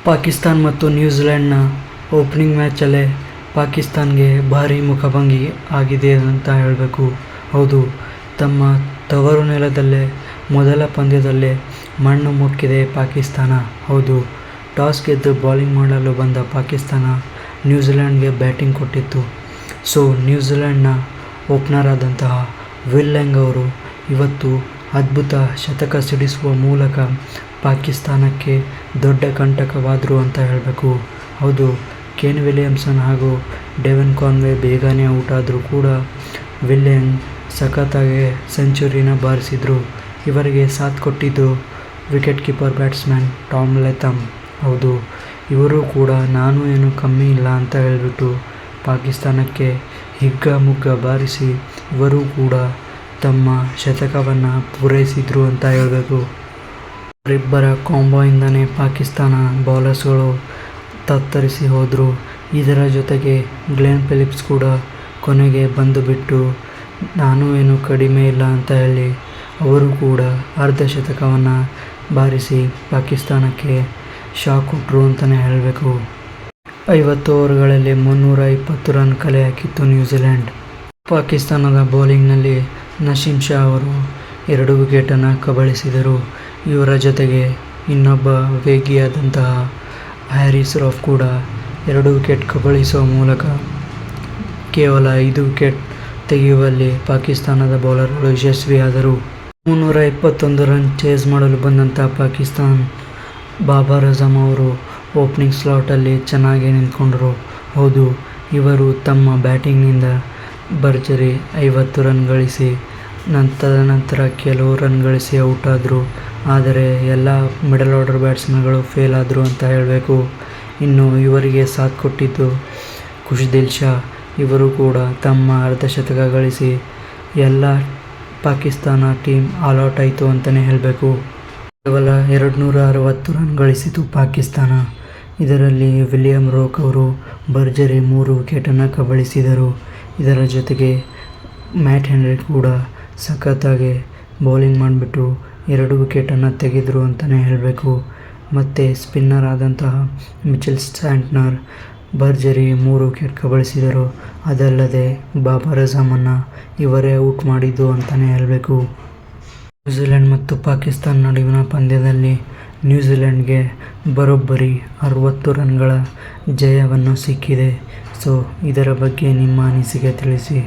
ಪಾಕಿಸ್ತಾನ ಮತ್ತು ನ್ಯೂಜಿಲೆಂಡ್ನ ಓಪನಿಂಗ್ ಮ್ಯಾಚಲ್ಲೇ ಪಾಕಿಸ್ತಾನ್ಗೆ ಭಾರೀ ಮುಖಭಂಗಿ ಆಗಿದೆ ಅಂತ ಹೇಳಬೇಕು. ಹೌದು, ತಮ್ಮ ತವರು ನೆಲದಲ್ಲೇ ಮೊದಲ ಪಂದ್ಯದಲ್ಲೇ ಮಣ್ಣು ಮುಕ್ಕಿದೆ ಪಾಕಿಸ್ತಾನ. ಹೌದು, ಟಾಸ್ ಗೆದ್ದು ಬೌಲಿಂಗ್ ಮಾಡಲು ಬಂದ ಪಾಕಿಸ್ತಾನ ನ್ಯೂಜಿಲೆಂಡ್ಗೆ ಬ್ಯಾಟಿಂಗ್ ಕೊಟ್ಟಿತ್ತು. ಸೊ ನ್ಯೂಜಿಲೆಂಡ್ನ ಓಪನರ್ ಆದಂತಹ ವಿಲ್ ಲೆಂಗ್ ಅವರು ಇವತ್ತು ಅದ್ಭುತ ಶತಕ ಸಿಡಿಸುವ ಮೂಲಕ ಪಾಕಿಸ್ತಾನಕ್ಕೆ ದೊಡ್ಡ ಕಂಟಕವಾದರು ಅಂತ ಹೇಳಬೇಕು. ಹೌದು, ಕೇನ್ ವಿಲಿಯಮ್ಸನ್ ಹಾಗೂ ಡೆವನ್ ಕಾನ್ವೆ ಬೇಗನೆ ಔಟ್ ಆದರೂ ಕೂಡ ವಿಲ್ ಲೆಂಗ್ ಸಖತ್ತಾಗಿ ಸೆಂಚುರಿನ ಬಾರಿಸಿದರು. ಇವರಿಗೆ ಸಾಥ್ ಕೊಟ್ಟಿದ್ದು ವಿಕೆಟ್ ಕೀಪರ್ ಬ್ಯಾಟ್ಸ್ಮನ್ ಟಾಮ್ ಲೆಥಮ್. ಹೌದು, ಇವರು ಕೂಡ ನಾನು ಏನು ಕಮ್ಮಿ ಇಲ್ಲ ಅಂತ ಹೇಳಿಬಿಟ್ಟು ಪಾಕಿಸ್ತಾನಕ್ಕೆ ಹಿಗ್ಗಾಮುಗ್ಗಾ ಬಾರಿಸಿ ಇವರು ಕೂಡ ತಮ್ಮ ಶತಕವನ್ನು ಪೂರೈಸಿದರು ಅಂತ ಹೇಳಬೇಕು. ಇವರಿಬ್ಬರ ಕಾಂಬೋಯಿಂದನೇ ಪಾಕಿಸ್ತಾನ ಬೌಲರ್ಸ್ಗಳು ತತ್ತರಿಸಿ ಹೋದರು. ಇದರ ಜೊತೆಗೆ ಗ್ಲೆನ್ ಫಿಲಿಪ್ಸ್ ಕೂಡ ಕೊನೆಗೆ ಬಂದುಬಿಟ್ಟು ನಾನು ಏನು ಕಡಿಮೆ ಇಲ್ಲ ಅಂತ ಹೇಳಿ ಅವರು ಕೂಡ ಅರ್ಧ ಶತಕವನ್ನು ಬಾರಿಸಿ ಪಾಕಿಸ್ತಾನಕ್ಕೆ ಶಾಕ್ ಕೊಟ್ಟರು ಅಂತಲೇ ಹೇಳಬೇಕು. 50 ಓವರ್ಗಳಲ್ಲಿ 320 ರನ್ ಕಲೆ ಹಾಕಿತ್ತು ನ್ಯೂಜಿಲೆಂಡ್. ಪಾಕಿಸ್ತಾನದ ಬೌಲಿಂಗ್ನಲ್ಲಿ ನಸೀಮ್ ಶಾ ಅವರು 2 ವಿಕೆಟನ್ನು ಕಬಳಿಸಿದರು. ಇವರ ಜೊತೆಗೆ ಇನ್ನೊಬ್ಬ ವೇಗಿಯಾದಂತಹ ಹ್ಯಾರಿಸ್ ರೌಫ್ ಕೂಡ 2 ವಿಕೆಟ್ ಕಬಳಿಸುವ ಮೂಲಕ ಕೇವಲ 5 ವಿಕೆಟ್ ತೆಗೆಯುವಲ್ಲಿ ಪಾಕಿಸ್ತಾನದ ಬೌಲರ್ಗಳು ಯಶಸ್ವಿಯಾದರು. 321 ರನ್ ಚೇಸ್ ಮಾಡಲು ಬಂದಂಥ ಪಾಕಿಸ್ತಾನ ಬಾಬರ್ ಅಜಮ್ ಅವರು ಓಪನಿಂಗ್ ಸ್ಲಾಟಲ್ಲಿ ಚೆನ್ನಾಗಿ ನಿಂತ್ಕೊಂಡರು. ಹೌದು, ಇವರು ತಮ್ಮ ಬ್ಯಾಟಿಂಗ್ನಿಂದ ಭರ್ಜರಿ 50 ರನ್ ಗಳಿಸಿ ತದನಂತರ ಕೆಲವು ರನ್ ಗಳಿಸಿ ಔಟ್ ಆದರು. ಆದರೆ ಎಲ್ಲ ಮಿಡಲ್ ಆರ್ಡರ್ ಬ್ಯಾಟ್ಸ್ಮನ್ಗಳು ಫೇಲ್ ಆದರು ಅಂತ ಹೇಳಬೇಕು. ಇನ್ನು ಇವರಿಗೆ ಸಾಥ್ ಕೊಟ್ಟಿದ್ದು ಖುಷ್ದಿಲ್ ಶಾ. ಇವರು ಕೂಡ ತಮ್ಮ ಅರ್ಧ ಶತಕ ಗಳಿಸಿ ಎಲ್ಲ ಪಾಕಿಸ್ತಾನ ಟೀಮ್ ಆಲ್ಔಟ್ ಆಯಿತು ಅಂತಲೇ ಹೇಳಬೇಕು. ಕೇವಲ 260 ರನ್ ಗಳಿಸಿತು ಪಾಕಿಸ್ತಾನ. ಇದರಲ್ಲಿ ವಿಲಿಯಮ್ ರೋಕ್ ಅವರು ಭರ್ಜರಿ 3 ವಿಕೆಟನ್ನು ಕಬಳಿಸಿದರು. ಇದರ ಜೊತೆಗೆ ಮ್ಯಾಟ್ ಹೆನ್ರಿ ಕೂಡ ಸಖತ್ತಾಗಿ ಬೌಲಿಂಗ್ ಮಾಡಿಬಿಟ್ಟು 2 ವಿಕೆಟನ್ನು ತೆಗೆದರು ಅಂತಲೇ ಹೇಳಬೇಕು. ಮತ್ತು ಸ್ಪಿನ್ನರ್ ಆದಂತಹ ಮಿಚೆಲ್ ಸ್ಯಾಂಟ್ನರ್ ಭರ್ಜರಿ 3 ವಿಕೆಟ್ ಕಬಳಿಸಿದರು. ಅದಲ್ಲದೆ ಬಾಬರ್ ಅಜಮನ್ನು ಇವರೇ ಔಟ್ ಮಾಡಿದ್ದು ಅಂತಲೇ ಹೇಳಬೇಕು. ನ್ಯೂಜಿಲೆಂಡ್ ಮತ್ತು ಪಾಕಿಸ್ತಾನ ನಡುವಿನ ಪಂದ್ಯದಲ್ಲಿ ನ್ಯೂಜಿಲೆಂಡ್ಗೆ ಬರೋಬ್ಬರಿ 60 ರನ್ಗಳ ಜಯವನ್ನು ಸಿಕ್ಕಿದೆ. ಸೊ ಇದರ ಬಗ್ಗೆ ನಿಮ್ಮ ಅನಿಸಿಕೆ ತಿಳಿಸಿ.